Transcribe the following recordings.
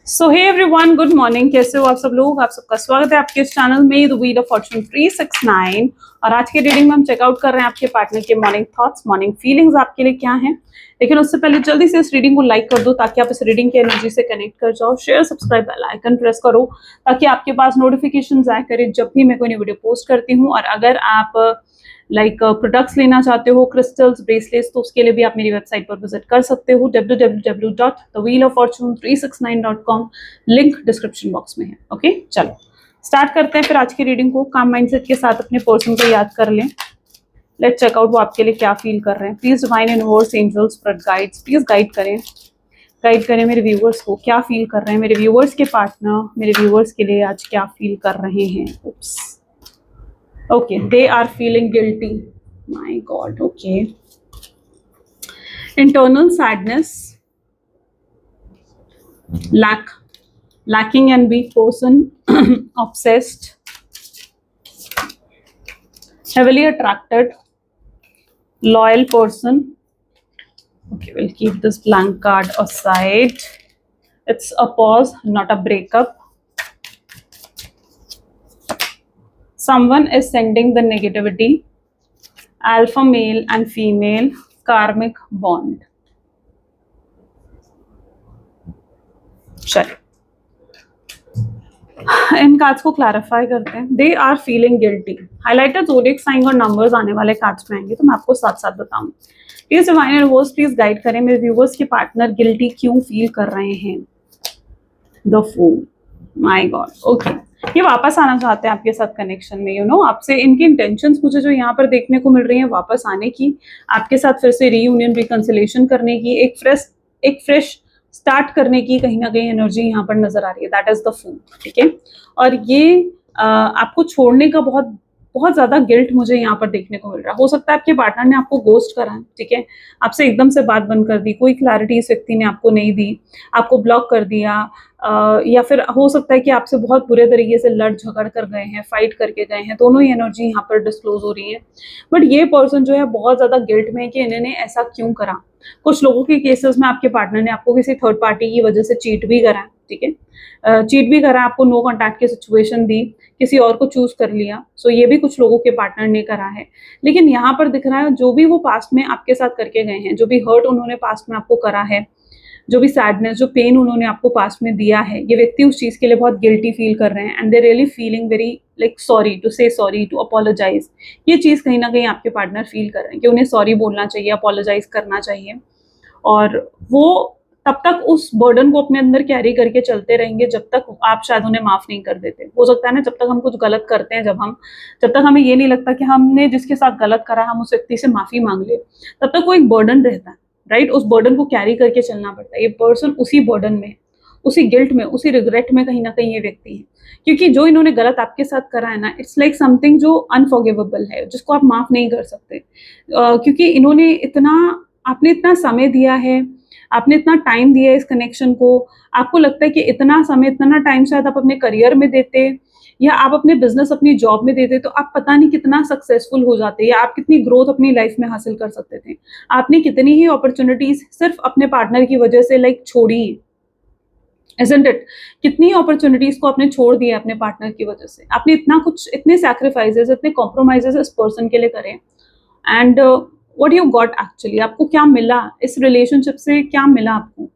सो hey everyone, good morning. कैसे हो आप सब लोग? आप सबका स्वागत है आपके इस चैनल में द व्हील ऑफ फॉर्चून 369। और आज के रीडिंग में हम चेकआउट कर रहे हैं आपके पार्टनर के मॉर्निंग थॉट्स, मॉर्निंग फीलिंग्स आपके लिए क्या हैं। लेकिन उससे पहले जल्दी से इस रीडिंग को लाइक कर दो ताकि आप इस रीडिंग की एनर्जी से कनेक्ट कर जाओ। Share, subscribe, bell icon press करो ताकि आपके पास नोटिफिकेशन आया करे जब भी मैं कोई नई वीडियो पोस्ट करती हूँ। और अगर आप प्रोडक्ट्स लेना चाहते हो, क्रिस्टल्स, ब्रेसलेट्स, तो उसके लिए भी आप मेरी वेबसाइट पर विजिट कर सकते हो www.thewheeloffortune369.com। लिंक डिस्क्रिप्शन बॉक्स में है। ओके, चलो स्टार्ट करते हैं फिर आज की रीडिंग को। काम माइंडसेट के साथ अपने पर्सन को याद कर लें। लेट्स चेकआउट वो आपके लिए क्या फील कर रहे हैं। Please divine universe, angels, spirit guides, please guide करें मेरे व्यूवर्स को। क्या फील कर रहे हैं मेरे व्यूवर्स के पार्टनर, मेरे व्यूवर्स के लिए आज क्या फील कर रहे हैं। Oops. Okay, they are feeling guilty. My God, okay. Internal sadness, lacking and weak person, obsessed, heavily attracted, loyal person. Okay, we'll keep this blank card aside. It's a pause, not a breakup. Someone is sending the negativity. Alpha male and female, karmic bond. चलिए इन cards को clarify करते हैं। They are feeling guilty. Highlighted zodiac sign और numbers आने वाले cards में आएंगे तो मैं आपको साथ साथ बताऊं। Please divine universe, please guide करें मेरे व्यूवर्स के पार्टनर गिल्टी क्यों फील कर रहे हैं। The fool, my god. Okay, ये वापस आना चाहते हैं आपके साथ कनेक्शन में। यू नो, आपसे इनकी इंटेंशंस मुझे जो यहाँ पर देखने को मिल रही है वापस आने की, आपके साथ फिर से रीयूनियन, रिकंसिलेशन करने की, एक फ्रेश स्टार्ट करने की कहीं ना कहीं एनर्जी यहाँ पर नजर आ रही है। That is the fool. ठीक है, और ये आपको छोड़ने का बहुत बहुत ज्यादा गिल्ट मुझे यहाँ पर देखने को मिल रहा है। हो सकता है आपके पार्टनर ने आपको गोस्ट करा है। ठीक है, आपसे एकदम से बात बंद कर दी, कोई क्लैरिटी इस व्यक्ति ने आपको नहीं दी, आपको ब्लॉक कर दिया, या फिर हो सकता है कि आपसे बहुत बुरे तरीके से लड़ झगड़ कर गए हैं, फाइट करके गए हैं। दोनों ही एनर्जी यहाँ पर डिस्क्लोज हो रही है। बट ये पर्सन जो है बहुत ज्यादा गिल्ट में है कि इन्होंने ऐसा क्यों करा। कुछ लोगों के केसेस में आपके पार्टनर ने आपको किसी थर्ड पार्टी की वजह से चीट भी करा है। ठीक है, चीट भी करा, आपको नो कॉन्टैक्ट की सिचुएशन दी, किसी और को चूज कर लिया। सो ये भी कुछ लोगों के पार्टनर ने करा है। लेकिन यहाँ पर दिख रहा है जो भी वो पास्ट में आपके साथ करके गए हैं, जो भी हर्ट उन्होंने पास्ट में आपको करा है, जो भी सैडनेस, जो पेन उन्होंने आपको पास्ट में दिया है, ये व्यक्ति उस चीज के लिए बहुत गिल्टी फील कर रहे हैं। And they really feeling very like sorry, to say sorry, to apologise. ये चीज कहीं ना कहीं आपके पार्टनर फील कर रहे हैं कि उन्हें सॉरी बोलना चाहिए, अपोलोजाइज करना चाहिए। और वो तब तक उस बर्डन को अपने अंदर कैरी करके चलते रहेंगे जब तक आप शायद उन्हें माफ नहीं कर देते। हो सकता है ना, जब तक हम कुछ गलत करते हैं, जब तक हमें ये नहीं लगता कि हमने जिसके साथ गलत करा हम उस व्यक्ति से माफी मांग ले, तब तक वो एक बर्डन रहता है। राइट, उस बर्डन को कैरी करके चलना पड़ता है। ये पर्सन उसी बर्डन में, उसी गिल्ट में, उसी रिग्रेट में कहीं ना कहीं ये व्यक्ति है। क्योंकि जो इन्होंने गलत आपके साथ करा है ना, इट्स लाइक समथिंग जो अनफॉरगिवेबल है, जिसको आप माफ नहीं कर सकते। क्योंकि इन्होंने आपने इतना समय दिया है, आपने इतना टाइम दिया है इस कनेक्शन को। आपको लगता है कि इतना समय, इतना टाइम शायद आप अपने करियर में देते, या आप अपने बिजनेस, अपनी जॉब में देते, तो आप पता नहीं कितना सक्सेसफुल हो जाते, या आप कितनी ग्रोथ अपनी लाइफ में हासिल कर सकते थे। आपने कितनी ही अपॉर्चुनिटीज सिर्फ अपने पार्टनर की वजह से छोड़ी, isn't it? कितनी अपॉर्चुनिटीज को आपने छोड़ दिया अपने पार्टनर की वजह से। आपने इतना कुछ, इतने सैक्रिफाइसेस, इतने कॉम्प्रोमाइजेस इस पर्सन के लिए करे। And what you got actually, आपको क्या मिला इस रिलेशनशिप से, क्या मिला आपको।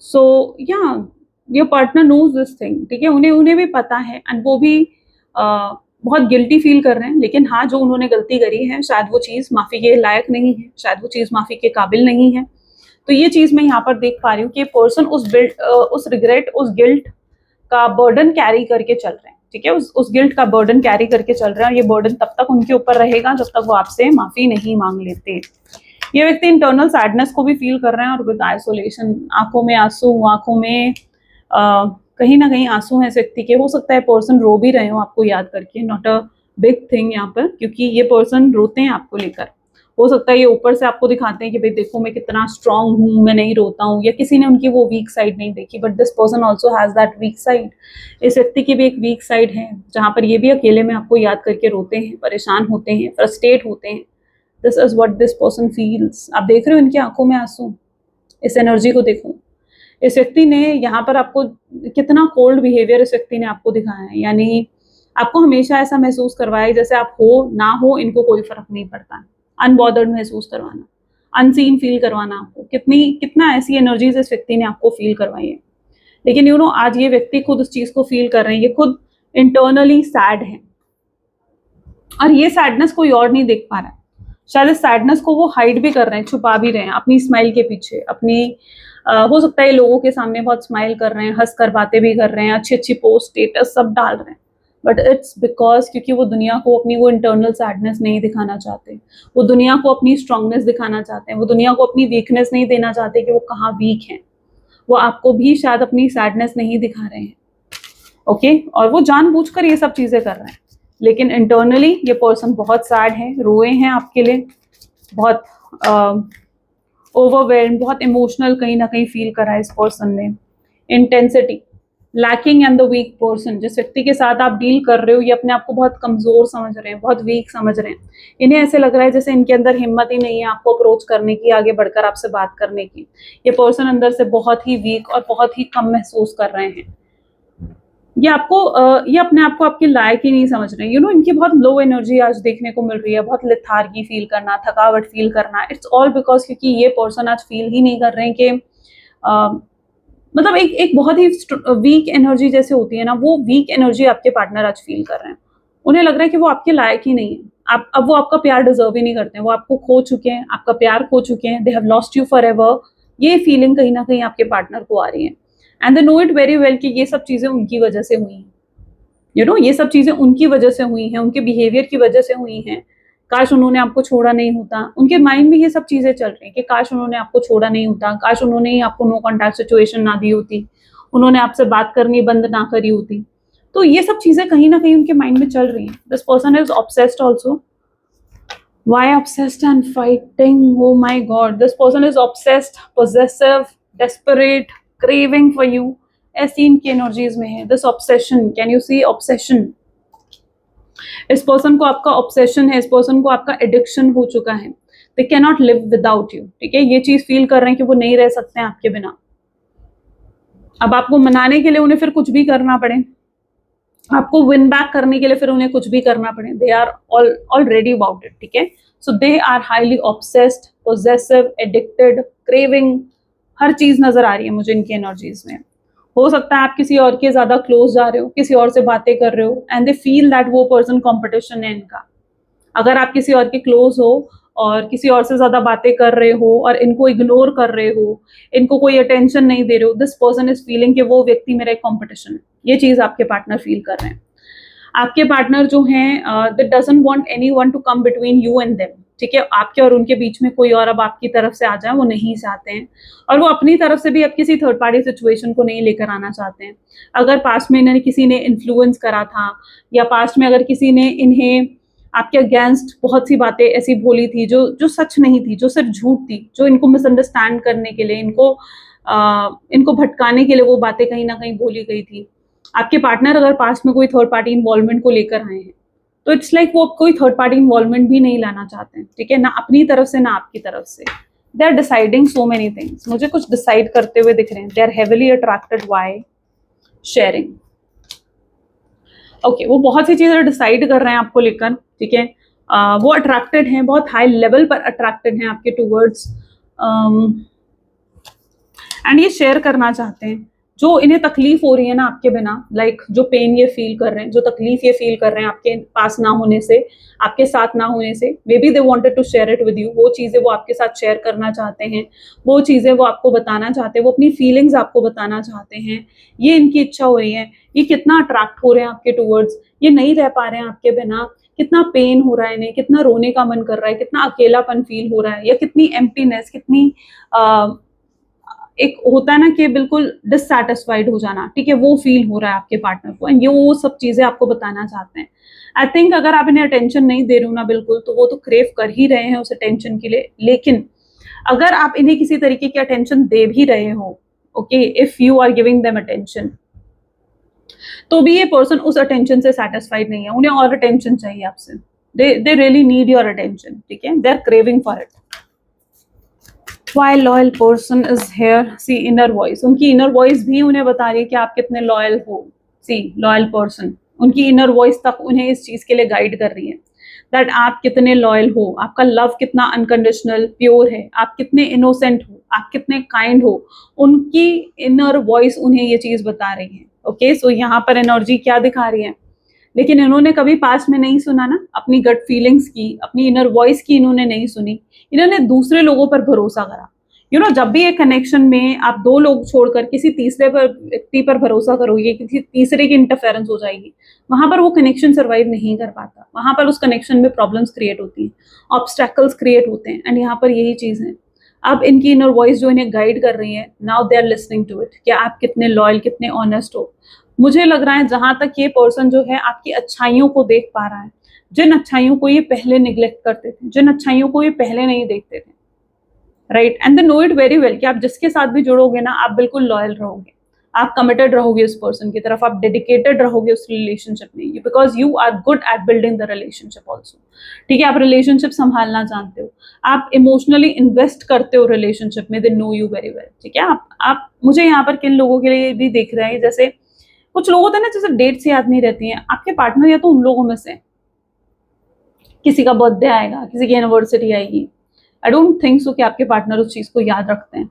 सो या your partner knows this thing. ठीक है, उन्हें भी पता है, एंड वो भी बहुत गिल्टी फील कर रहे हैं। लेकिन हाँ, जो उन्होंने गलती करी है शायद वो चीज़ माफ़ी के लायक नहीं है, शायद वो चीज़ माफ़ी के काबिल नहीं है। तो ये चीज़ मैं यहाँ पर देख पा रही हूँ कि पर्सन उस रिग्रेट, उस गिल्ट का बर्डन कैरी करके चल रहे हैं। ठीक है, उस गिल्ट का बर्डन कैरी करके चल रहे हैं। और ये बर्डन तब तक उनके ऊपर रहेगा जब तक वो आपसे माफी नहीं मांग लेते। ये व्यक्ति इंटरनल सैडनेस को भी फील कर रहे हैं, और विद आइसोलेशन, आंखों में आंसू, आंखों में कहीं ना कहीं आंसू हैं इस व्यक्ति के। हो सकता है पर्सन रो भी रहे हो आपको याद करके, नॉट अ बिग थिंग यहाँ पर, क्योंकि ये पर्सन रोते हैं आपको लेकर। हो सकता है ये ऊपर से आपको दिखाते हैं कि भाई देखो मैं कितना स्ट्रांग हूँ, मैं नहीं रोता हूँ, या किसी ने उनकी वो वीक साइड नहीं देखी। But this person also has that week side. इस व्यक्ति की भी एक वीक साइड है जहाँ पर ये भी अकेले में आपको याद करके रोते हैं, परेशान होते हैं, फ्रस्ट्रेट होते हैं। This is what this person feels. आप देख रहे हो इनकी आंखों में आंसू, इस एनर्जी को देखो। इस व्यक्ति ने यहाँ पर आपको कितना कोल्ड बिहेवियर इस व्यक्ति ने आपको दिखाया है, यानी आपको हमेशा ऐसा महसूस करवाया है जैसे आप हो ना हो इनको कोई फर्क नहीं पड़ता है, अनबॉदर्ड महसूस करवाना, अनसीन फील करवाना, आपको कितना ऐसी एनर्जीज इस व्यक्ति ने आपको फील करवाई है। लेकिन यू नो आज ये व्यक्ति खुद उस चीज को फील कर रहे हैं, ये खुद इंटरनली सैड है और ये सैडनेस कोई और नहीं देख पा रहा है। शायद इस सैडनेस को वो हाइड भी कर रहे हैं, छुपा भी रहे हैं अपनी स्माइल के पीछे, अपनी हो सकता है लोगों के सामने बहुत स्माइल कर रहे हैं, हंस कर बातें भी कर रहे हैं, अच्छी अच्छी पोस्ट स्टेटस सब डाल रहे हैं, बट इट्स बिकॉज क्योंकि वो दुनिया को अपनी वो इंटरनल सैडनेस नहीं दिखाना चाहते, वो दुनिया को अपनी स्ट्रांगनेस दिखाना चाहते हैं, वो दुनिया को अपनी वीकनेस नहीं देना चाहते कि वो कहाँ वीक हैं। वो आपको भी शायद अपनी सैडनेस नहीं दिखा रहे हैं, ओके और वो जानबूझकर ये सब चीजें कर रहे हैं, लेकिन इंटरनली ये पर्सन बहुत सैड है, रोए हैं आपके लिए, बहुत ओवरवेल्म, बहुत इमोशनल कहीं ना कहीं फील करा है इस पर्सन ने। Intensity lacking and the weak person, जिस व्यक्ति के साथ आप डील कर रहे हो ये अपने आप को बहुत कमजोर समझ रहे हैं, बहुत वीक समझ रहे हैं, इन्हें ऐसे लग रहा है जैसे इनके अंदर हिम्मत ही नहीं है आपको अप्रोच करने की, आगे बढ़कर आपसे बात करने की। ये पर्सन अंदर से बहुत ही वीक और बहुत ही कम महसूस कर रहे हैं। ये अपने आप को आपके लायक ही नहीं समझ रहे, यू नो इनकी बहुत लो एनर्जी आज देखने को मिल रही है, बहुत लेथार्गी फील करना, थकावट फील करना। इट्स ऑल बिकॉज क्योंकि ये पर्सन आज फील ही नहीं कर रहे हैं कि मतलब एक बहुत ही वीक एनर्जी जैसे होती है ना, वो वीक एनर्जी आपके पार्टनर आज फील कर रहे हैं। उन्हें लग रहा है कि वो आपके लायक ही नहीं है, आप अब वो आपका प्यार डिजर्व ही नहीं करते हैं, वो आपको खो चुके हैं, आपका प्यार खो चुके हैं, they have lost you for ever. ये फीलिंग कहीं ना कहीं आपके पार्टनर को आ रही है and they know it very well कि ये सब चीजें उनकी वजह से हुई हैं, यू नो ये सब चीजें उनकी वजह से हुई हैं, उनके बिहेवियर की वजह से हुई हैं। काश उन्होंने आपको छोड़ा नहीं होता, उनके माइंड में ये सब चीजें चल रही हैं कि काश उन्होंने आपको छोड़ा नहीं होता, काश उन्होंने ही आपको नो कॉन्टैक्ट सिचुएशन ना दी होती, उन्होंने आपसे बात करनी बंद ना करी होती। तो ये सब चीजें कहीं ना कहीं उनके माइंड में चल रही हैं। This person is obsessed also. Why obsessed and fighting? Oh my God, this person is obsessed, possessive, desperate, craving for you. ऐसी इनकी एनर्जीज में है this obsession. Can you see obsession? इस पर्सन को आपका ऑब्सेशन है, इस पर्सन को आपका एडिक्शन हो चुका है। They can not live without you, ठीक है, ये चीज फील कर रहे हैं कि वो नहीं रह सकते हैं आपके बिना। अब आपको मनाने के लिए उन्हें फिर कुछ भी करना पड़े, आपको विन बैक करने के लिए फिर उन्हें कुछ भी करना पड़े, they are already about it, ठीक है। So they are highly obsessed, possessive, addicted, craving, हर चीज नजर आ रही है मुझे इनकी एनर्जीज में। हो सकता है आप किसी और के ज्यादा क्लोज जा रहे हो, किसी और से बातें कर रहे हो एंड दे फील दैट वो पर्सन कॉम्पिटिशन है इनका। अगर आप किसी और के क्लोज हो और किसी और से ज्यादा बातें कर रहे हो और इनको इग्नोर कर रहे हो, इनको कोई अटेंशन नहीं दे रहे हो, दिस पर्सन इज फीलिंग कि वो व्यक्ति मेरा एक कॉम्पिटिशन है। ये चीज आपके पार्टनर फील कर रहे हैं। आपके पार्टनर जो हैं they doesn't want anyone to come between you and them, ठीक है, आपके और उनके बीच में कोई और अब आपकी तरफ से आ जाए वो नहीं चाहते हैं, और वो अपनी तरफ से भी अब किसी थर्ड पार्टी सिचुएशन को नहीं लेकर आना चाहते हैं। अगर पास्ट में इन्हें किसी ने इन्फ्लुएंस करा था या पास्ट में अगर किसी ने इन्हें आपके अगेंस्ट बहुत सी बातें ऐसी बोली थी जो सच नहीं थी, जो सिर्फ झूठ थी, जो इनको मिसअंडरस्टैंड करने के लिए, इनको भटकाने के लिए वो बातें कहीं ना कहीं बोली गई थी। आपके पार्टनर अगर पास्ट में कोई थर्ड पार्टी इन्वॉल्वमेंट को लेकर आए हैं तो इट्स लाइक वो कोई थर्ड पार्टी इन्वॉल्वमेंट भी नहीं लाना चाहते हैं, ठीक है, ना अपनी तरफ से ना आपकी तरफ से। They are deciding so many things, मुझे कुछ डिसाइड करते हुए दिख रहे हैं। They are heavily attracted, why? Sharing. Okay, वो बहुत सी चीजें डिसाइड कर रहे हैं आपको लेकर, ठीक है, वो अट्रैक्टेड हैं, बहुत हाई लेवल पर अट्रैक्टेड हैं आपके टूवर्ड्स, एंड ये शेयर करना चाहते हैं। जो इन्हें तकलीफ हो रही है ना आपके बिना, लाइक जो पेन ये फील कर रहे हैं, जो तकलीफ ये फील कर रहे हैं आपके पास ना होने से, आपके साथ ना होने से, maybe they wanted to share it with you. वो चीजें वो आपके साथ शेयर करना चाहते हैं, वो चीजें वो आपको बताना चाहते हैं, वो अपनी फीलिंग्स आपको बताना चाहते हैं, ये इनकी इच्छा हो रही है। ये कितना अट्रैक्ट हो रहे हैं आपके टूवर्ड्स, ये नहीं रह पा रहे हैं आपके बिना, कितना पेन हो रहा है इन्हें, कितना रोने का मन कर रहा है, कितना अकेलापन फील हो रहा है, या कितनी एम्प्टीनेस, कितनी एक होता है ना कि बिल्कुल डिससैटिस्फाइड हो जाना, ठीक है, वो फील हो रहा है आपके पार्टनर को, एंड ये वो सब चीजें आपको बताना चाहते हैं। आई थिंक अगर आप इन्हें अटेंशन नहीं दे रहे हो ना बिल्कुल, तो वो तो क्रेव कर ही रहे हैं उस अटेंशन के लिए। लेकिन अगर आप इन्हें किसी तरीके की अटेंशन दे भी रहे हो, okay, if you are giving them attention, तो भी ये पर्सन उस अटेंशन से सेटिस्फाइड नहीं है, उन्हें और अटेंशन चाहिए आपसे। They really need your attention, ठीक है, they are craving for it. Why loyal person is here? See inner voice. उनकी inner voice भी उन्हें बता रही है कि आप कितने loyal हो. See loyal person. उनकी inner voice तक उन्हें इस चीज के लिए गाइड कर रही है दैट आप कितने लॉयल हो, आपका लव कितना अनकंडीशनल प्योर है, आप कितने इनोसेंट हो, आप कितने काइंड हो. उनकी इनर वॉइस उन्हें ये चीज बता रही है. ओके सो यहाँ पर एनर्जी क्या दिखा रही है, लेकिन इन्होंने कभी पास्ट में नहीं सुना ना अपनी गट फीलिंग्स की, अपनी इनर वॉइस की इन्होंने नहीं सुनी. इन्होंने दूसरे लोगों पर भरोसा करा. जब भी एक कनेक्शन में आप दो लोग छोड़कर किसी तीसरे पर व्यक्ति पर भरोसा करोगे, किसी तीसरे की इंटरफेरेंस हो जाएगी, वहां पर वो कनेक्शन सर्वाइव नहीं कर पाता. वहां पर उस कनेक्शन में प्रॉब्लम्स क्रिएट होती हैं, ऑब्स्टेकल्स क्रिएट होते हैं. एंड यहाँ पर यही चीज है. अब इनकी इनर वॉइस जो इन्हें गाइड कर रही है, now they are listening to it कि आप कितने लॉयल, कितने ऑनेस्ट हो. मुझे लग रहा है जहां तक ये पर्सन जो है आपकी अच्छाइयों को देख पा रहा है, जिन अच्छाइयों को ये पहले निग्लेक्ट करते थे, जिन अच्छाइयों को ये पहले नहीं देखते थे, right. And they know it very well कि आप जिसके साथ भी जुड़ोगे ना, आप बिल्कुल लॉयल रहोगे, आप कमिटेड रहोगे उस पर्सन की तरफ, आप डेडिकेटेड रहोगे उस रिलेशनशिप में, because you are good at building the relationship also. ठीक है, आप रिलेशनशिप संभालना जानते हो, आप इमोशनली इन्वेस्ट करते हो रिलेशनशिप में, they know you very well. ठीक है, आप मुझे यहाँ पर किन लोगों के लिए भी देख रहे हैं, जैसे कुछ लोग होते हैं ना जैसे डेट्स याद नहीं रहती हैं, आपके पार्टनर या तो उन लोगों में से किसी का बर्थडे आएगा, किसी की एनिवर्सरी आएगी, आई डोंट थिंक सो कि आपके पार्टनर उस चीज को याद रखते हैं.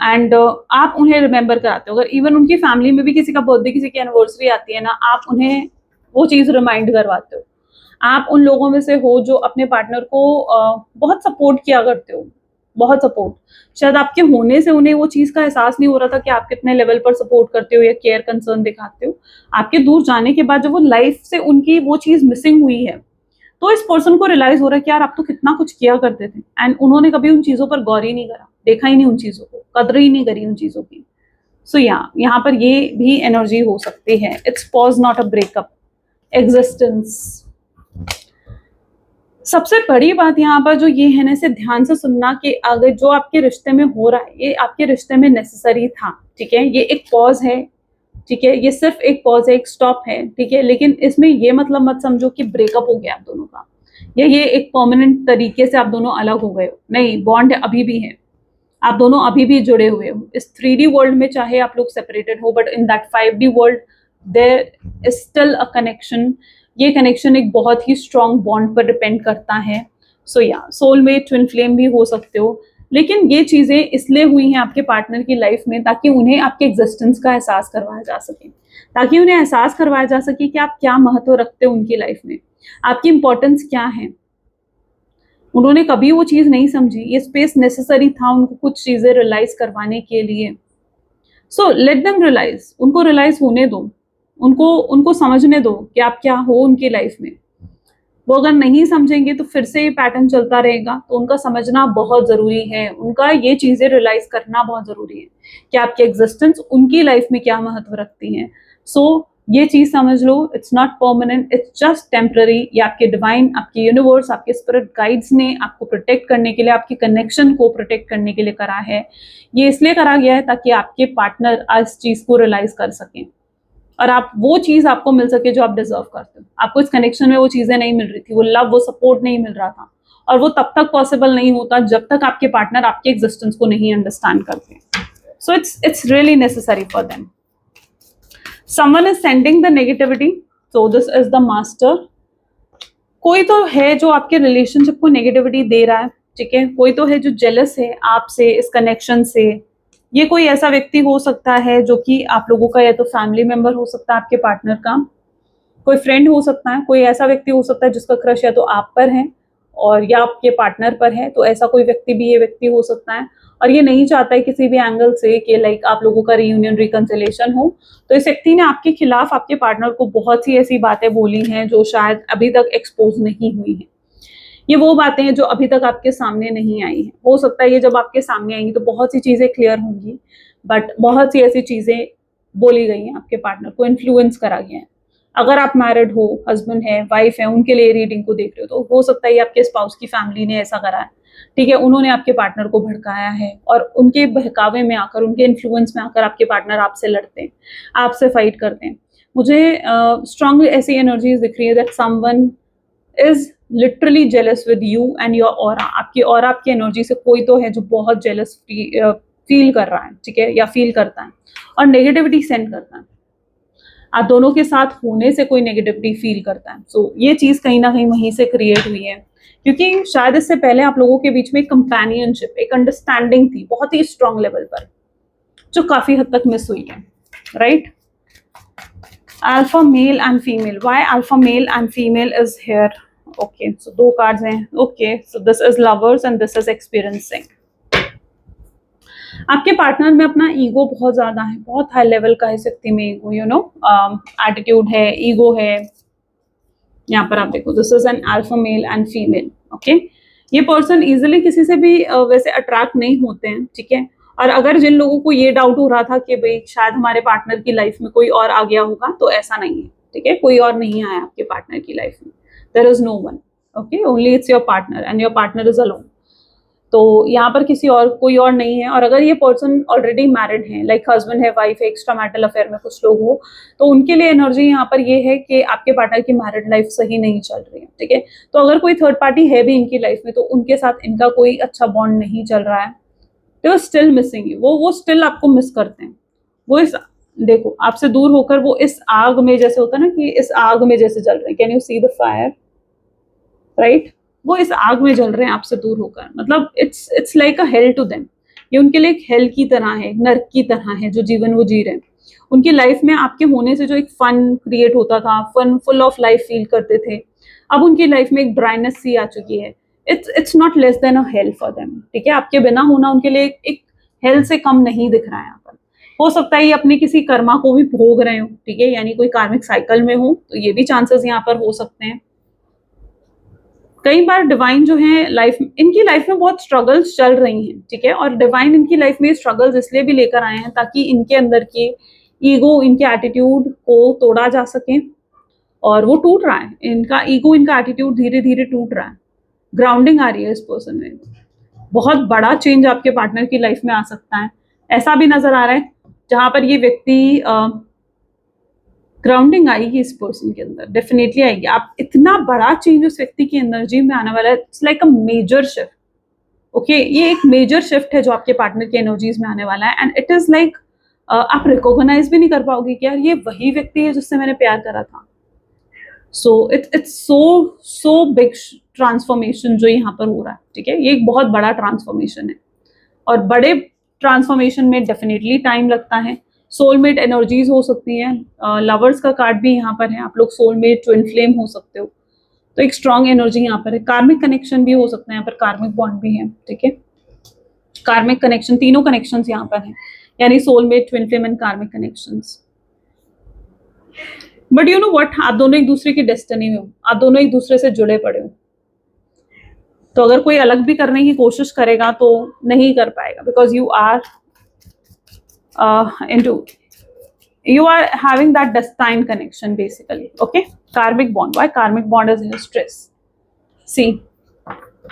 एंड आप उन्हें रिमेंबर कराते हो. अगर इवन उनकी फैमिली में भी किसी का बर्थडे, किसी की एनिवर्सरी आती है ना, आप उन्हें वो चीज रिमाइंड करवाते हो. आप उन लोगों में से हो जो अपने पार्टनर को बहुत सपोर्ट किया करते हो, बहुत सपोर्ट. शायद आपके होने से उन्हें वो चीज का एहसास नहीं हो रहा था कि आप कितने लेवल पर सपोर्ट करते हो या केयर कंसर्न दिखाते हो. आपके दूर जाने के बाद जब वो लाइफ से उनकी वो चीज मिसिंग हुई है, तो इस पर्सन को रियलाइज हो रहा है कि यार आप तो कितना कुछ किया करते थे, एंड उन्होंने कभी उन चीजों पर गौर ही नहीं करा, देखा ही नहीं उन चीजों को, कदर ही नहीं करी उन चीजों की. सो यहाँ पर ये भी एनर्जी हो सकती है. It's pause not a breakup, existence. सबसे बड़ी बात यहाँ पर जो ये है ना, इसे ध्यान से सुनना कि अगर जो आपके रिश्ते में हो रहा है, ये आपके रिश्ते में नेसेसरी था. ठीक है, ये एक पॉज है. ठीक है, ये सिर्फ एक पॉज है, एक स्टॉप है. ठीक है, लेकिन इसमें ये मतलब मत समझो कि ब्रेकअप हो गया आप दोनों का, या ये एक परमानेंट तरीके से आप दोनों अलग हो गए हो. नहीं, बॉन्ड अभी भी है, आप दोनों अभी भी जुड़े हुए हो. इस 3D वर्ल्ड में चाहे आप लोग सेपरेटेड हो, but in that 5D world there is still a connection. ये कनेक्शन एक बहुत ही स्ट्रॉन्ग बॉन्ड पर डिपेंड करता है. सो सोलमेट, ट्विन फ्लेम भी हो सकते हो, लेकिन ये चीजें इसलिए हुई हैं आपके पार्टनर की लाइफ में ताकि उन्हें आपके एग्जिस्टेंस का एहसास करवाया जा सके, ताकि उन्हें एहसास करवाया जा सके कि आप क्या महत्व रखते हो उनकी लाइफ में, आपकी इंपॉर्टेंस क्या है. उन्होंने कभी वो चीज नहीं समझी, ये स्पेस नेसेसरी था उनको कुछ चीजें रियलाइज करवाने के लिए. सो लेट देम रियलाइज, उनको रियलाइज होने दो, उनको समझने दो कि आप क्या हो उनकी लाइफ में. वो अगर नहीं समझेंगे तो फिर से ये पैटर्न चलता रहेगा. तो उनका समझना बहुत जरूरी है, उनका ये चीजें रियलाइज करना बहुत जरूरी है कि आपकी एग्जिस्टेंस उनकी लाइफ में क्या महत्व रखती है. सो ये चीज समझ लो, it's not permanent, it's just temporary. ये आपके डिवाइन, आपके यूनिवर्स, आपके स्पिरिट गाइड्स ने आपको प्रोटेक्ट करने के लिए, आपकी कनेक्शन को प्रोटेक्ट करने के लिए करा है. ये इसलिए करा गया है ताकि आपके पार्टनर इस चीज को रियलाइज कर सकें और आप वो चीज आपको मिल सके जो आप डिजर्व करते हो. आपको इस कनेक्शन में वो चीजें नहीं मिल रही थी, वो लव, वो सपोर्ट नहीं मिल रहा था, और वो तब तक पॉसिबल नहीं होता जब तक आपके पार्टनर आपके एग्जिस्टेंस को नहीं अंडरस्टैंड करते. So it's really necessary for them. Someone is sending the negativity, so this is the master. कोई तो है जो आपके रिलेशनशिप को नेगेटिविटी दे रहा है. ठीक है, कोई तो है जो जेलस है आपसे, इस कनेक्शन से. ये कोई ऐसा व्यक्ति हो सकता है जो कि आप लोगों का या तो फैमिली मेंबर हो सकता है, आपके पार्टनर का कोई फ्रेंड हो सकता है, कोई ऐसा व्यक्ति हो सकता है जिसका क्रश या तो आप पर है और या आपके पार्टनर पर है. तो ऐसा कोई व्यक्ति भी ये व्यक्ति हो सकता है, और ये नहीं चाहता है किसी भी एंगल से कि लाइक आप लोगों का रियूनियन, रिकंसिलेशन हो. तो इस व्यक्ति ने आपके खिलाफ आपके पार्टनर को बहुत सी ऐसी बातें बोली हैं जो शायद अभी तक एक्सपोज नहीं हुई हैं. ये वो बातें हैं जो अभी तक आपके सामने नहीं आई हैं. हो सकता है ये जब आपके सामने आएंगी तो बहुत सी चीजें क्लियर होंगी, बट बहुत सी ऐसी चीजें बोली गई हैं, आपके पार्टनर को इन्फ्लुएंस करा गया है. अगर आप मैरिड हो, हस्बैंड है, वाइफ है, उनके लिए रीडिंग को देख रहे हो, तो हो सकता है ये आपके स्पाउस की फैमिली ने ऐसा करा है. ठीक है, उन्होंने आपके पार्टनर को भड़काया है, और उनके बहकावे में आकर, उनके इन्फ्लुएंस में आकर आपके पार्टनर आपसे लड़ते हैं, आपसे फाइट करते हैं. मुझे स्ट्रांगली ऐसी एनर्जीज दिख रही है that someone is literally jealous with you and your aura. आपकी ऑरा, आपकी एनर्जी से कोई तो है जो बहुत जेलस फील कर रहा है, ठीक है, या फील करता है और नेगेटिविटी सेंड करता है। आप दोनों के साथ होने से कोई नेगेटिविटी फील करता है। सो ये चीज कहीं ना कहीं वहीं से क्रिएट हुई है, क्योंकि शायद इससे पहले आप लोगों के बीच में एक कंपेनियनशिप, एक अंडरस्टैंडिंग थी बहुत ही स्ट्रांग लेवल पर, जो काफी हद तक मिस हुई है, right. Alpha male and female, why alpha male and female is here? Okay, so दो कार्ड्स हैं। Okay, so this is lovers and this is experiencing. आपके पार्टनर में अपना ईगो बहुत ज्यादा है, बहुत हाई लेवल का है शक्ति में ईगो, यू नो, एटीट्यूड है, ईगो है। यहाँ पर आप देखो, this is an alpha male and female. Okay, ये पर्सन इजिली किसी से भी वैसे अट्रैक्ट नहीं होते हैं, ठीक है। और अगर जिन लोगों को ये डाउट हो रहा था कि भाई शायद हमारे पार्टनर की लाइफ में कोई और आ गया होगा, तो ऐसा नहीं है, ठीक है। कोई और नहीं आया आपके पार्टनर की लाइफ में, there is no one. Okay, only it's your partner and your partner is alone. तो यहाँ पर किसी और, कोई और नहीं है। और अगर ये पर्सन ऑलरेडी मैरिड है, लाइक हस्बैंड है, वाइफ है, एक्स्ट्रा मैरिटल अफेयर में कुछ लोग हो, तो उनके लिए एनर्जी यहाँ पर ये है कि आपके पार्टनर की मैरिड लाइफ सही नहीं चल रही है, ठीक है। तो अगर कोई थर्ड पार्टी है भी इनकी लाइफ में, तो उनके साथ इनका कोई अच्छा बॉन्ड नहीं चल रहा है, तो स्टिल मिसिंग है। वो स्टिल आपको मिस करते हैं। वो इस, देखो, आपसे दूर होकर वो इस आग में, जैसे होता है ना कि इस आग में जैसे जल रहे हैं, can you see the fire, right. वो इस आग में जल रहे हैं आपसे दूर होकर, मतलब it's like a hell to them. ये उनके लिए एक हेल की तरह है, नर्क की तरह है जो जीवन वो जी रहे हैं। उनकी लाइफ में आपके होने से जो एक फन क्रिएट होता था, fun, full of life feel करते थे, अब उनकी लाइफ में एक ड्राइनेस सी आ चुकी है। It's not less than a hello for them, ठीक है। आपके बिना होना उनके लिए एक हेल से कम नहीं दिख रहा है यहाँ पर। हो सकता है ये अपने किसी कर्मा को भी भोग रहे हो, ठीक है, यानी कोई कार्मिक साइकिल में हो, तो ये भी चांसेस यहाँ पर हो सकते हैं। कई बार डिवाइन जो है लाइफ, इनकी लाइफ में बहुत स्ट्रगल्स चल रही हैं, ठीक है, और डिवाइन इनकी लाइफ में स्ट्रगल्स इसलिए भी लेकर आए हैं ताकि इनके अंदर की ईगो, इनके एटीट्यूड को तोड़ा जा सके। और वो टूट रहा है, इनका ईगो, इनका एटीट्यूड धीरे धीरे टूट रहा है। ग्राउंडिंग आ रही है इस पर्सन में। बहुत बड़ा चेंज आपके पार्टनर की लाइफ में आ सकता है, ऐसा भी नजर आ रहा है, जहां पर ये व्यक्ति ग्राउंडिंग आएगी इस पर्सन के अंदर, डेफिनेटली आएगी। आप, इतना बड़ा चेंज उस व्यक्ति की एनर्जी में आने वाला है, it's like a major shift. Okay, ये एक मेजर शिफ्ट है जो आपके पार्टनर की एनर्जीज में आने वाला है, एंड इट इज लाइक आप रिकॉग्नाइज भी नहीं कर पाओगे कि यार ये वही व्यक्ति है जिससे मैंने प्यार करा था। So it's so big transformation जो यहाँ पर हो रहा है, ठीक है। ये एक बहुत बड़ा ट्रांसफॉर्मेशन है, और बड़े ट्रांसफॉर्मेशन में डेफिनेटली टाइम लगता है। सोलमेट एनर्जीज हो सकती हैं, लवर्स का कार्ड भी यहाँ पर है, आप लोग सोलमेट, ट्विन फ्लेम हो सकते हो, तो एक स्ट्रॉन्ग एनर्जी यहाँ पर है। कार्मिक कनेक्शन भी हो सकता है यहाँ पर, कार्मिक बॉन्ड भी है, ठीक है। कार्मिक कनेक्शन, तीनों कनेक्शंस यहाँ पर हैं, यानी सोलमेट, ट्विन फ्लेम एंड कार्मिक connections. But you know what, आप दोनों एक दूसरे की डेस्टिनी में हो, आप दोनों एक दूसरे से जुड़े पड़े हो। तो अगर कोई अलग भी करने की कोशिश करेगा तो नहीं कर पाएगा, because you are you are having that destined connection basically. Okay, karmic bond, why karmic bond is stress? See,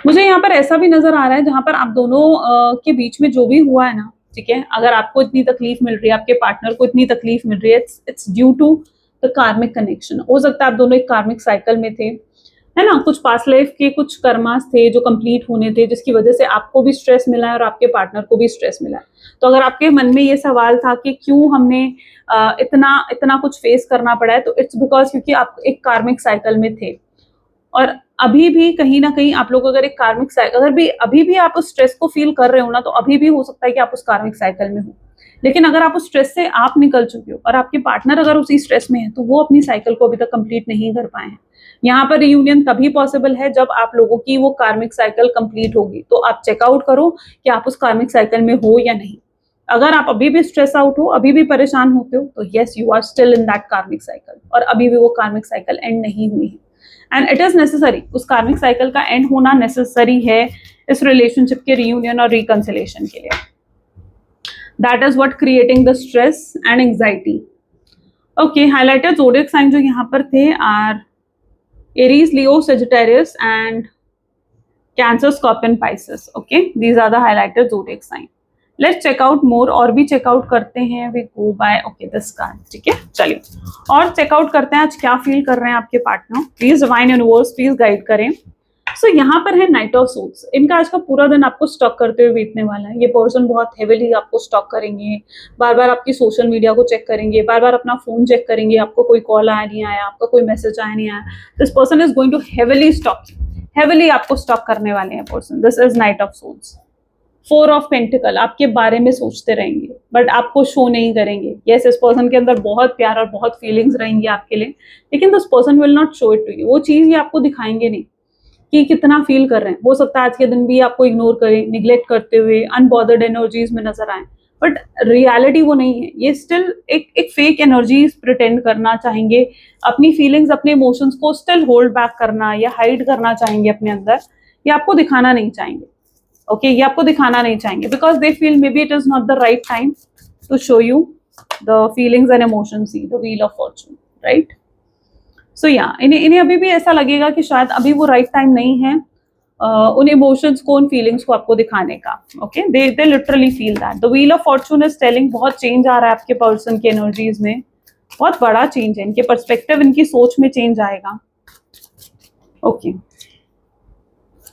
मुझे यहाँ पर ऐसा भी नजर आ रहा है जहां पर आप दोनों के बीच में जो भी हुआ है ना, ठीक है, अगर आपको इतनी तकलीफ मिल रही है, आपके पार्टनर को इतनी तकलीफ मिल रही है, it's due to the karmic connection. हो सकता है आप दोनों एक कार्मिक साइकिल में थे, है ना, कुछ पास्ट लाइफ के कुछ कर्मास थे जो कंप्लीट होने थे, जिसकी वजह से आपको भी स्ट्रेस मिला है और आपके पार्टनर को भी स्ट्रेस मिला है। तो अगर आपके मन में ये सवाल था कि क्यों हमने इतना इतना कुछ फेस करना पड़ा है, तो इट्स बिकॉज क्योंकि आप एक कार्मिक साइकिल में थे, और अभी भी कहीं ना कहीं आप लोग अगर एक कार्मिक साइकिल, अगर भी अभी भी आप उस स्ट्रेस को फील कर रहे हो ना, तो अभी भी हो सकता है कि आप उस कार्मिक साइकिल में हो। लेकिन अगर आप उस स्ट्रेस से आप निकल चुके हो और आपके पार्टनर अगर उसी स्ट्रेस में है, तो वो अपनी साइकिल को अभी तक कंप्लीट नहीं कर पाए हैं। यहाँ पर रियूनियन तभी पॉसिबल है जब आप लोगों की वो कार्मिक साइकिल कंप्लीट होगी। तो आप चेकआउट करो कि आप उस कार्मिक साइकिल में हो या नहीं। अगर आप अभी भी स्ट्रेस आउट हो, अभी भी परेशान होते हो, तो yes, you are still in that karmic cycle, और अभी भी वो कार्मिक साइकिल एंड नहीं हुई है, एंड इट इज नेसेसरी। उस कार्मिक साइकिल का एंड होना नेसेसरी है इस रिलेशनशिप के रियूनियन और रिकंसिलेशन के लिए। That is what creating the stress and anxiety. Okay, highlighted zodiac sign जो यहाँ पर थे are Aries, Leo, Sagittarius, and Cancer, Scorpion, Pisces. Okay, these are the highlighted zodiac sign. Let's check out more, और भी check out करते हैं। We go by okay this card, ठीक है, चलिए और चेकआउट करते हैं आज क्या फील कर रहे हैं आपके partner. Please divine universe please guide करें। सो यहाँ पर है नाइट ऑफ सोर्स। इनका आज का पूरा दिन आपको स्टॉक करते हुए बीतने वाला है। ये पर्सन बहुत हेविली आपको स्टॉक करेंगे, बार बार आपकी सोशल मीडिया को चेक करेंगे, बार बार अपना फोन चेक करेंगे, आपको कोई कॉल आया नहीं आया, आपका कोई मैसेज आया नहीं आया। This person is going to heavily stalk, heavily आपको स्टॉक करने वाले हैं person. This is knight of swords. Four of pentacle, आपके बारे में सोचते रहेंगे बट आपको शो नहीं करेंगे। यस, इस पर्सन के अंदर बहुत प्यार और बहुत फीलिंग्स रहेंगी आपके लिए, लेकिन this person will not show it to you. वो चीज ये आपको दिखाएंगे नहीं कि कितना फील कर रहे हैं। हो सकता है आज के दिन भी आपको इग्नोर करें, निग्लेक्ट करते हुए, अनबॉदर्ड एनर्जीज में नजर आए, बट रियलिटी वो नहीं है। ये स्टिल एक फेक एनर्जीज प्रिटेंड करना चाहेंगे, अपनी फीलिंग्स अपने इमोशंस को स्टिल होल्ड बैक करना या हाइड करना चाहेंगे अपने अंदर। ये आपको दिखाना नहीं चाहेंगे, ओके ये आपको दिखाना नहीं चाहेंगे because they feel may be it is not the right time to show you the feelings and emotions, see the wheel of fortune, right. So या इन्हें अभी भी ऐसा लगेगा कि शायद अभी वो राइट टाइम नहीं है उन इमोशंस को, उन फीलिंग्स को आपको दिखाने का। Okay they literally feel that the wheel of Fortune is telling बहुत चेंज आ रहा है आपके पर्सन की एनर्जीज में, बहुत बड़ा चेंज है। इनके पर्सपेक्टिव, इनकी सोच में चेंज आएगा। ओके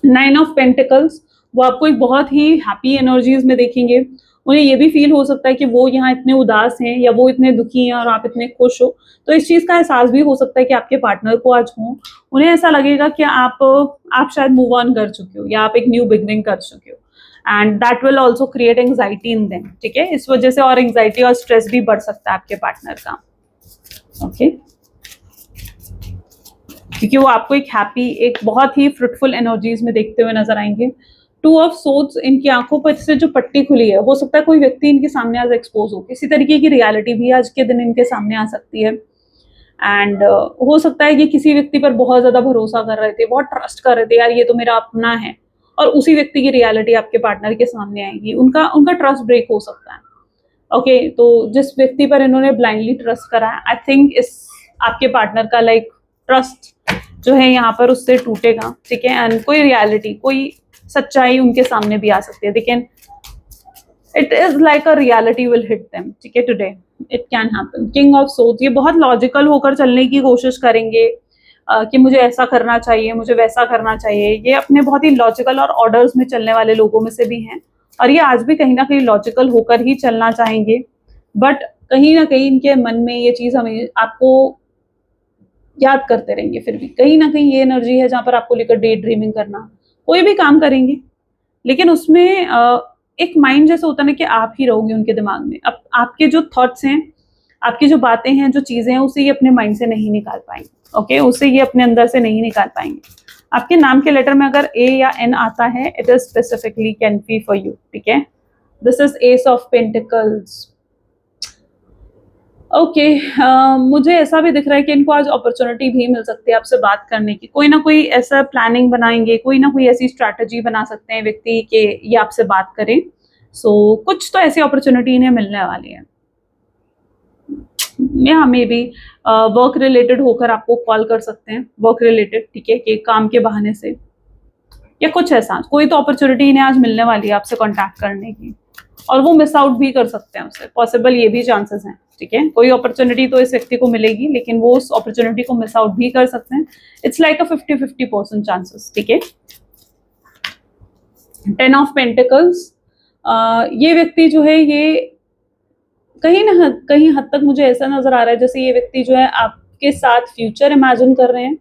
नाइन ऑफ पेंटिकल्स, वो आपको एक बहुत ही हैप्पी एनर्जीज में देखेंगे। उन्हें ये भी फील हो सकता है कि वो यहाँ इतने उदास हैं या वो इतने दुखी हैं और आप इतने खुश हो, तो इस चीज का एहसास भी हो सकता है कि आपके पार्टनर को आज हो। उन्हें ऐसा लगेगा कि आप शायद मूव ऑन कर चुके हो या आप एक न्यू बिगनिंग कर चुके हो, and that will also create anxiety in them, ठीक है। इस वजह से और एंग्जाइटी और स्ट्रेस भी बढ़ सकता है आपके पार्टनर का, ओके क्योंकि वो आपको एक हैप्पी, एक बहुत ही फ्रूटफुल एनर्जीज में देखते हुए नजर आएंगे। टू ऑफ सोर्ड्स, इनकी आंखों पर से जो पट्टी खुली है, हो सकता है कोई व्यक्ति इनके सामने आज एक्सपोज हो, किसी तरीके की रियलिटी भी आज के दिन इनके सामने आ सकती है। एंड हो सकता है कि किसी व्यक्ति पर बहुत ज्यादा भरोसा कर रहे थे, बहुत ट्रस्ट कर रहे थे, यार ये तो मेरा अपना है, और उसी व्यक्ति की रियलिटी आपके पार्टनर के सामने आएगी। उनका ट्रस्ट ब्रेक हो सकता है। ओके तो जिस व्यक्ति पर इन्होंने ब्लाइंडली ट्रस्ट करा है, आई थिंक इस आपके पार्टनर का लाइक ट्रस्ट जो है यहाँ पर उससे टूटेगा, ठीक है। एंड कोई रियलिटी, कोई सच्चाई उनके सामने भी आ सकती है, लेकिन it is like a reality will hit them, ठीक है, today it can happen. King of swords, ये बहुत लॉजिकल होकर चलने की कोशिश करेंगे कि मुझे ऐसा करना चाहिए, मुझे वैसा करना चाहिए। ये अपने बहुत ही लॉजिकल और ऑर्डर्स में चलने वाले लोगों में से भी हैं, और ये आज भी कहीं ना कहीं लॉजिकल होकर ही चलना चाहेंगे, बट कहीं ना कहीं इनके मन में ये चीज हमें आपको याद करते रहेंगे। फिर भी कहीं ना कहीं ये एनर्जी है जहां पर आपको लेकर डे ड्रीमिंग करना, कोई भी काम करेंगे लेकिन उसमें एक माइंड जैसे होता है ना कि आप ही रहोगे उनके दिमाग में। अब आपके जो थॉट्स हैं, आपकी जो बातें हैं, जो चीजें हैं, उसे ये अपने माइंड से नहीं निकाल पाएंगे, ओके उसे ये अपने अंदर से नहीं निकाल पाएंगे। आपके नाम के लेटर में अगर ए या एन आता है, it is specifically can be for you, ठीक है। This is S of pentacles. Okay मुझे ऐसा भी दिख रहा है कि इनको आज अपॉर्चुनिटी भी मिल सकती है आपसे बात करने की। कोई ना कोई ऐसा प्लानिंग बनाएंगे, कोई ना कोई ऐसी स्ट्रैटेजी बना सकते हैं व्यक्ति के ये आपसे बात करें। सो कुछ तो ऐसी अपॉर्चुनिटी इन्हें मिलने वाली है, या मे बी वर्क रिलेटेड होकर आपको कॉल कर सकते हैं, वर्क रिलेटेड, ठीक है, कि काम के बहाने से, या कुछ ऐसा कोई तो अपॉर्चुनिटी इन्हें आज मिलने वाली है आपसे कॉन्टैक्ट करने की, और वो मिस आउट भी कर सकते हैं उससे, पॉसिबल ये भी चांसेस हैं, ठीक है। कोई अपॉर्चुनिटी तो इस व्यक्ति को मिलेगी, लेकिन वो उस अपॉर्चुनिटी को मिस आउट भी कर सकते हैं। इट्स लाइक अ 50-50% चांसेस, ठीक है। 10 ऑफ पेंटिकल्स, ये व्यक्ति जो है ये कहीं ना कहीं हद तक मुझे ऐसा नजर आ रहा है जैसे ये व्यक्ति जो है आपके साथ फ्यूचर इमेजिन कर रहे हैं,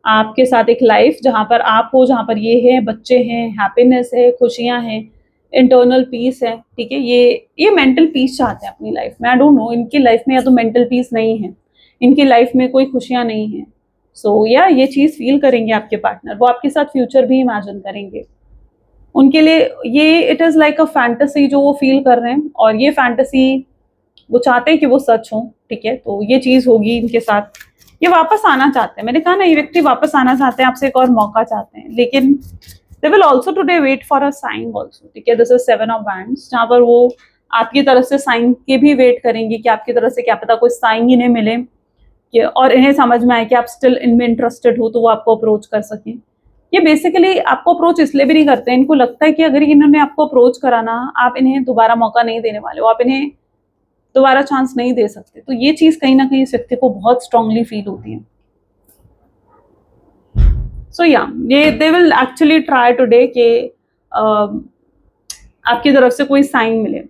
आपके साथ एक लाइफ जहां पर आप हो, जहां पर ये है, बच्चे हैं, हैप्पीनेस है, खुशियां हैं, इंटरनल पीस है, ठीक है। ये मेंटल पीस चाहते हैं अपनी लाइफ में। आई डोंट नो इनकी लाइफ में या तो मेंटल पीस नहीं है, इनकी लाइफ में कोई खुशियां नहीं है। सो या ये चीज फील करेंगे आपके पार्टनर, वो आपके साथ फ्यूचर भी इमेजिन करेंगे। उनके लिए ये it is like a fantasy जो वो फील कर रहे हैं, और ये फैंटेसी वो चाहते हैं कि वो सच हो, ठीक है। तो ये चीज होगी इनके साथ, ये वापस आना चाहते हैं। मैंने कहा ना ये व्यक्ति वापस आना चाहते हैं, आपसे एक और मौका चाहते हैं, लेकिन they will also today wait for a sign also, ठीक है। दिस इज 7 ऑफ वैंड्स, जहां पर वो आपकी तरफ से साइन के भी वेट करेंगे कि आपकी तरफ से क्या पता कोई साइन इन्हें मिले, और इन्हें समझ में आए कि आप स्टिल इनमें इंटरेस्टेड हो, तो वो आपको अप्रोच कर सकें। ये बेसिकली आपको अप्रोच इसलिए भी नहीं करते, इनको लगता है कि अगर इन्होंने आपको अप्रोच करा ना, आप इन्हें दोबारा मौका नहीं देने वाले हो, आप इन्हें दोबारा चांस नहीं दे सकते। तो ये चीज कहीं ना कहीं इस व्यक्ति को बहुत स्ट्रांगली फील होती है। सो या ये they will actually try today कि आपकी तरफ से कोई साइन मिले।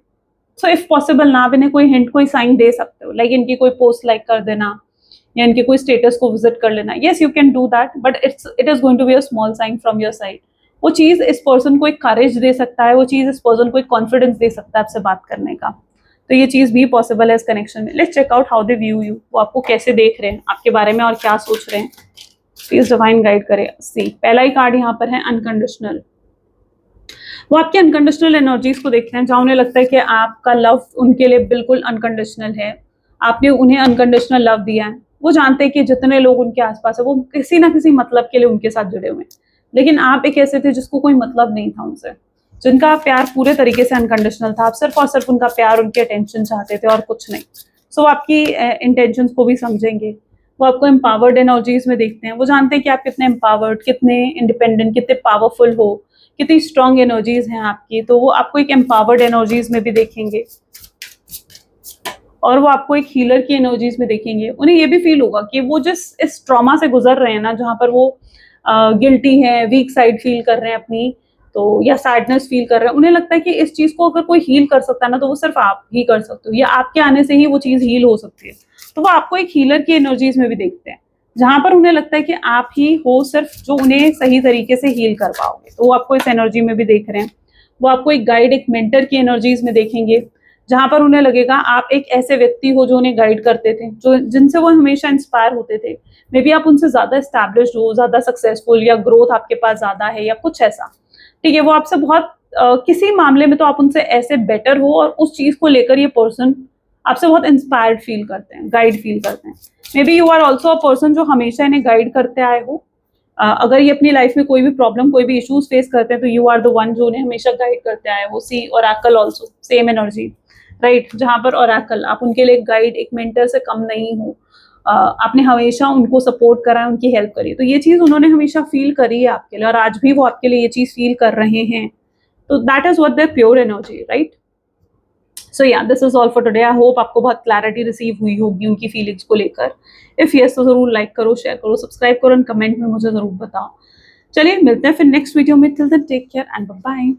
सो इफ पॉसिबल ना, आप इन्हें कोई हिंट, कोई साइन दे सकते हो, लाइक इनकी कोई पोस्ट लाइक कर देना या इनके कोई स्टेटस को विजिट कर लेना। Yes you can do that, but it is going to be a small sign from your side. वो चीज इस पर्सन को एक करेज दे सकता है, वो चीज इस पर्सन को एक कॉन्फिडेंस दे सकता है आपसे बात करने का। तो ये चीज भी पॉसिबल है इस कनेक्शन में। Let's check out how they view you, वो आपको कैसे देख रहे हैं, आपके बारे में और क्या सोच रहे हैं। प्लीज डिवाइन गाइड करे। सी पहला ही कार्ड यहाँ पर है अनकंडीशनल। वो आपके अनकंडीशनल एनर्जीज को देखते हैं, जहां उन्हें लगता है कि आपका लव उनके लिए बिल्कुल अनकंडीशनल है, आपने उन्हें अनकंडीशनल लव दिया है। वो जानते हैं कि जितने लोग उनके आसपास है वो किसी ना किसी मतलब के लिए उनके साथ जुड़े हुए हैं, लेकिन आप एक ऐसे थे जिसको कोई मतलब नहीं था उनसे, जिनका प्यार पूरे तरीके से अनकंडीशनल था। आप सिर्फ और सिर्फ उनका प्यार, उनकी अटेंशन चाहते थे और कुछ नहीं। सो आपकी इंटेंशंस को भी समझेंगे। वो आपको एम्पावर्ड एनर्जीज में देखते हैं, वो जानते हैं कि आप कितने एम्पावर्ड, कितने इंडिपेंडेंट, कितने पावरफुल हो, कितनी स्ट्रॉन्ग एनर्जीज हैं आपकी। तो वो आपको एक एम्पावर्ड एनर्जीज में भी देखेंगे और वो आपको एक हीलर की एनर्जीज में देखेंगे। उन्हें ये भी फील होगा कि वो जिस इस ट्रॉमा से गुजर रहे हैं ना, जहाँ पर वो गिल्टी है, वीक साइड फील कर रहे हैं अपनी, तो या सैडनेस फील कर रहे हैं, उन्हें लगता है कि इस चीज को अगर कोई हील कर सकता है ना, तो वो सिर्फ आप ही कर सकते हो, या आपके आने से ही वो चीज हील हो सकती है। तो वो आपको एक हीलर की एनर्जीज में भी देखते हैं, जहां पर उन्हें लगता है कि आप ही हो सिर्फ जो उन्हें सही तरीके से हील कर पाओगे। तो वो आपको इस एनर्जी में भी देख रहे हैं। वो आपको एक गाइड, एक मेंटर की एनर्जीज में देखेंगे, जहां पर उन्हें लगेगा आप एक ऐसे व्यक्ति हो जो उन्हें गाइड करते थे, जो जिनसे वो हमेशा इंस्पायर होते थे। मे बी आप उनसे ज्यादा एस्टैब्लिश्ड हो, ज्यादा सक्सेसफुल, या ग्रोथ आपके पास ज्यादा है, या कुछ ऐसा। ठीक है, वो आपसे बहुत किसी मामले में तो आप उनसे ऐसे बेटर हो, और उस चीज को लेकर ये पर्सन आपसे बहुत इंस्पायर्ड फील करते हैं, गाइड फील करते हैं। Maybe you are also a person जो हमेशा इन्हें गाइड करते आए हो। अगर ये अपनी लाइफ में कोई भी प्रॉब्लम, कोई भी इश्यूज फेस करते हैं, तो यू आर द वन जो उन्हें हमेशा गाइड करते आए हो। See oracle also same energy, right, जहां पर ओरेकल आप उनके लिए गाइड, एक मेंटर से कम नहीं हो। आपने हमेशा उनको सपोर्ट करा है, उनकी हेल्प करी है। तो ये चीज उन्होंने हमेशा फील करी है आपके लिए, और आज भी वो आपके लिए ये चीज फील कर रहे हैं। तो that is what their pure energy, right. So या this is all for today. I hope आपको बहुत क्लैरिटी रिसीव हुई होगी उनकी फीलिंग्स को लेकर। इफ यस तो जरूर लाइक करो, शेयर करो, सब्सक्राइब करो, और कमेंट में मुझे जरूर बताओ। चलिए मिलते हैं फिर नेक्स्ट वीडियो में। Till then take care and bye bye.